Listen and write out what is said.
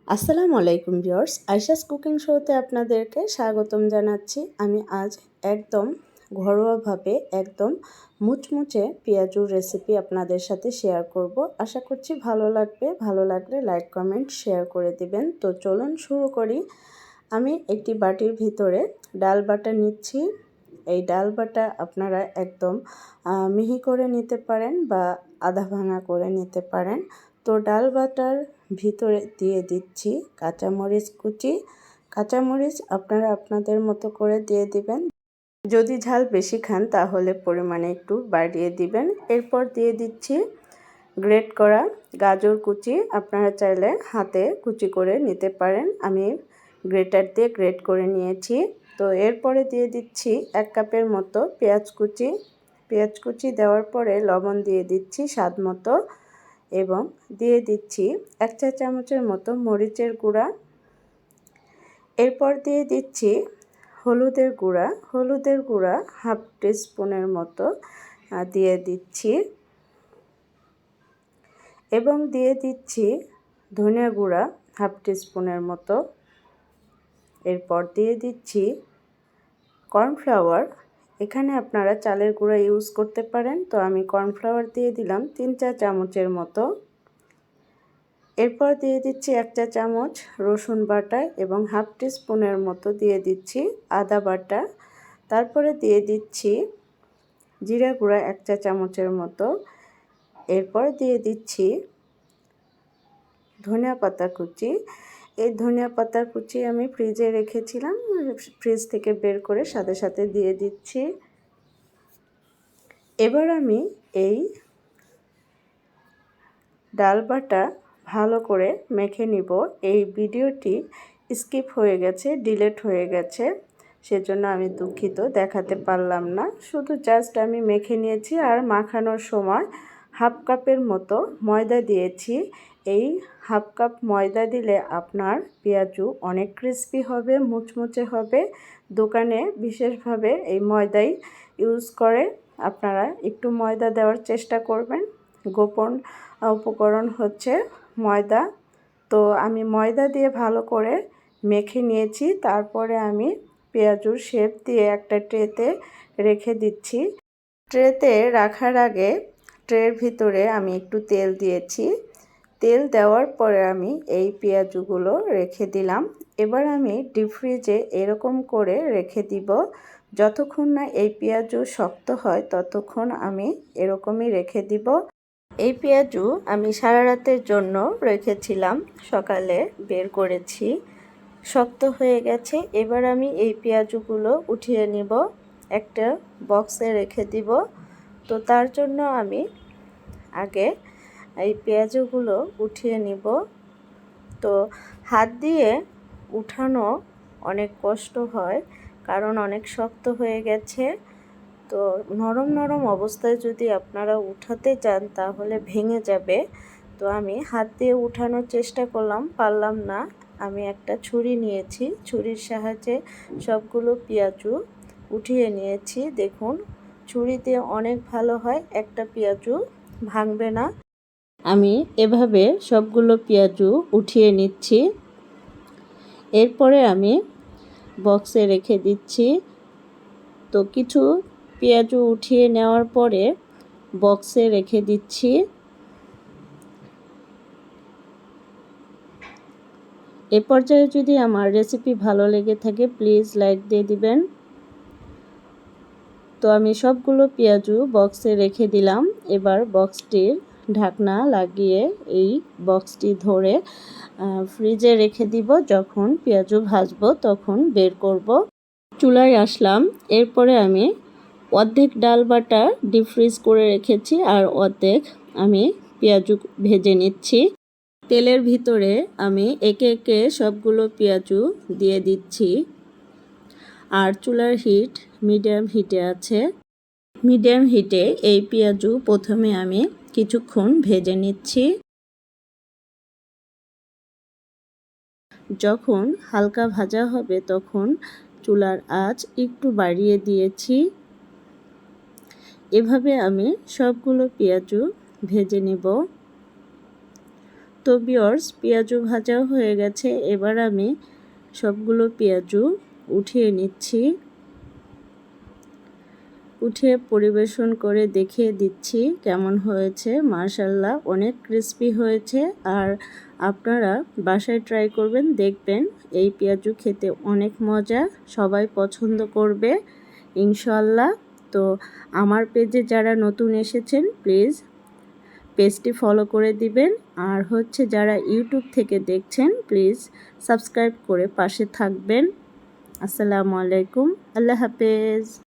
আসসালামু আলাইকুম viewers, Ayesha's cooking শোতে আপনাদেরকে স্বাগতম জানাচ্ছি। আমি আজ একদম ঘরোয়াভাবে একদম মুচমুচে পেঁয়াজুর রেসিপি আপনাদের সাথে শেয়ার করব। আশা করছি ভালো লাগবে। ভালো লাগলে লাইক কমেন্ট শেয়ার করে দিবেন। তো চলুন শুরু করি। আমি একটি বাটির ভিতরে ডাল বাটা নিচ্ছি। এই ডাল বাটা আপনারা একদম মিহি করে নিতে পারেন বা আধা ভাঙা করে নিতে পারেন। তো ডাল বাটার ভিতরে দিয়ে দিচ্ছি কাঁচামরিচ কুচি। কাঁচামরিচ আপনারা আপনাদের মতো করে দিয়ে দিবেন। যদি ঝাল বেশি খান তাহলে পরিমাণে একটু বাড়িয়ে দিবেন। এরপর দিয়ে দিচ্ছি গ্রেট করা গাজর কুচি। আপনারা চাইলে হাতে কুচি করে নিতে পারেন। আমি গ্রেটার দিয়ে গ্রেট করে নিয়েছি। তো এরপরে দিয়ে দিচ্ছি 1 কাপের মতো পেঁয়াজ কুচি। পেঁয়াজ কুচি দেওয়ার পরে লবণ দিয়ে দিচ্ছি স্বাদ মতো এবং দিয়ে দিচ্ছি 1 চা চামচের মতো মরিচের গুঁড়া। এরপর দিয়ে দিচ্ছি হলুদের গুঁড়া হাফ টিস্পুনের মতো দিয়ে দিচ্ছি এবং দিয়ে দিচ্ছি ধনিয়া গুঁড়া হাফ টিস্পুনের মতো। এরপর দিয়ে দিচ্ছি কর্নফ্লাওয়ার। এখানে আপনারা চালের গুঁড়া ইউজ করতে পারেন। তো আমি কর্নফ্লাওয়ার দিয়ে দিলাম 3 চা চামচের মতো। এরপর দিয়ে দিচ্ছি 1 চা চামচ রসুন বাটা এবং হাফ টিস্পুনের মতো দিয়ে দিচ্ছি আদা বাটা। তারপরে দিয়ে দিচ্ছি জিরা গুঁড়া 1 চা চামচের মতো। এরপর দিয়ে দিচ্ছি ধনিয়া পাতা কুচি। এই ধনিয়া পাতা কুচি আমি ফ্রিজে রেখেছিলাম, ফ্রিজ থেকে বের করে সাথে সাথে দিয়ে দিচ্ছি। এবার আমি এই ডাল বাটা ভালো করে মেখে নিব। এই ভিডিওটি স্কিপ হয়ে গেছে, ডিলিট হয়ে গেছে, সেজন্য আমি দুঃখিত, দেখাতে পারলাম না। শুধু জাস্ট আমি মেখে নিয়েছি আর মাখানোর সময় হাফ কাপের মতো ময়দা দিয়েছি। এই হাফ কাপ ময়দা দিলে আপনার পেঁয়াজু অনেক ক্রিস্পি হবে, মুচমুচে হবে। দোকানে বিশেষভাবে এই ময়দাই ইউজ করে। আপনারা একটু ময়দা দেওয়ার চেষ্টা করবেন। গোপন উপকরণ হচ্ছে ময়দা। তো আমি ময়দা দিয়ে ভালো করে মেখে নিয়েছি। তারপরে আমি পেঁয়াজুর শেপ দিয়ে একটা ট্রেতে রেখে দিচ্ছি। ট্রেতে রাখার আগে ট্রের ভিতরে আমি একটু তেল দিয়েছি। তেল দেওয়ার পরে আমি এই পেঁয়াজুগুলো রেখে দিলাম। এবার আমি ডিপ ফ্রিজে এরকম করে রেখে দিব। যতক্ষণ না এই পেঁয়াজু শক্ত হয় ততক্ষণ আমি এরকমই রেখে দিব। এই পেঁয়াজু আমি সারা রাতের জন্য রেখেছিলাম, সকালে বের করেছি, শক্ত হয়ে গেছে। এবার আমি এই পেঁয়াজুগুলো উঠিয়ে নিব, একটা বক্সে রেখে দিব। তো তার জন্য আমি আগে এই পেঁয়াজুগুলো উঠিয়ে নিব। তো হাত দিয়ে উঠানো অনেক কষ্ট হয়, কারণ অনেক শক্ত হয়ে গেছে। তো নরম নরম অবস্থায় যদি আপনারা উঠাতে চান তাহলে ভেঙে যাবে। তো আমি হাত দিয়ে উঠানোর চেষ্টা করলাম, পারলাম না। আমি একটা ছুরি নিয়েছি, ছুরির সাহায্যে সবগুলো পেঁয়াজু উঠিয়ে নিয়েছি। দেখুন, ছুরি দিয়ে অনেক ভালো হয়, একটা পেঁয়াজু ভাঙবে না। আমি এভাবে সবগুলো পেঁয়াজু উঠিয়ে নিচ্ছি। এরপরে আমি বক্সে রেখে দিচ্ছি। তো কিছু পেঁয়াজু উঠিয়ে নেওয়ার পরে বক্সে রেখে দিচ্ছি। এ পর্যায়ে যদি আমার রেসিপি ভালো লেগে থাকে প্লিজ লাইক দিয়ে দিবেন। তো আমি সবগুলো পেঁয়াজু বক্সে রেখে দিলাম। এবার বক্সটির ঢাকনা লাগিয়ে এই বক্সটি ধরে ফ্রিজে রেখে দিব। যখন পেঁয়াজু ভাজবো তখন বের করব। চুলায় আসলাম। এরপরে আমি অর্ধেক ডাল বাটা ডিপ ফ্রিজ করে রেখেছি আর অর্ধেক আমি পেঁয়াজু ভেজে নিচ্ছি। তেলের ভিতরে আমি একে একে সবগুলো পেঁয়াজু দিয়ে দিচ্ছি আর চুলার হিট মিডিয়াম হিটে আছে। মিডিয়াম হিটে এই পেঁয়াজু প্রথমে আমি কিছুক্ষণ ভেজে নিচ্ছি। যখন হালকা ভাজা হবে তখন চুলার আঁচ একটু বাড়িয়ে দিয়েছি। এভাবে আমি সবগুলো পেঁয়াজু ভেজে নেব। তো ভিউয়ার্স, পেঁয়াজু ভাজাও হয়ে গেছে। এবার আমি সবগুলো পেঁয়াজু উঠিয়ে নিচ্ছি। উঠিয়ে পরিবেশন করে দেখিয়ে দিচ্ছি কেমন হয়েছে। মাশাআল্লাহ, অনেক ক্রিস্পি হয়েছে। আর আপনারা বাসায় ট্রাই করবেন, দেখবেন এই পেঁয়াজু খেতে অনেক মজা, সবাই পছন্দ করবে ইনশাআল্লাহ। তো আমার পেজে যারা নতুন এসেছেন প্লিজ পেজটি ফলো করে দিবেন। আর হচ্ছে যারা ইউটিউব থেকে দেখছেন প্লিজ সাবস্ক্রাইব করে পাশে থাকবেন। আসসালামু আলাইকুম, আল্লাহ হাফেজ।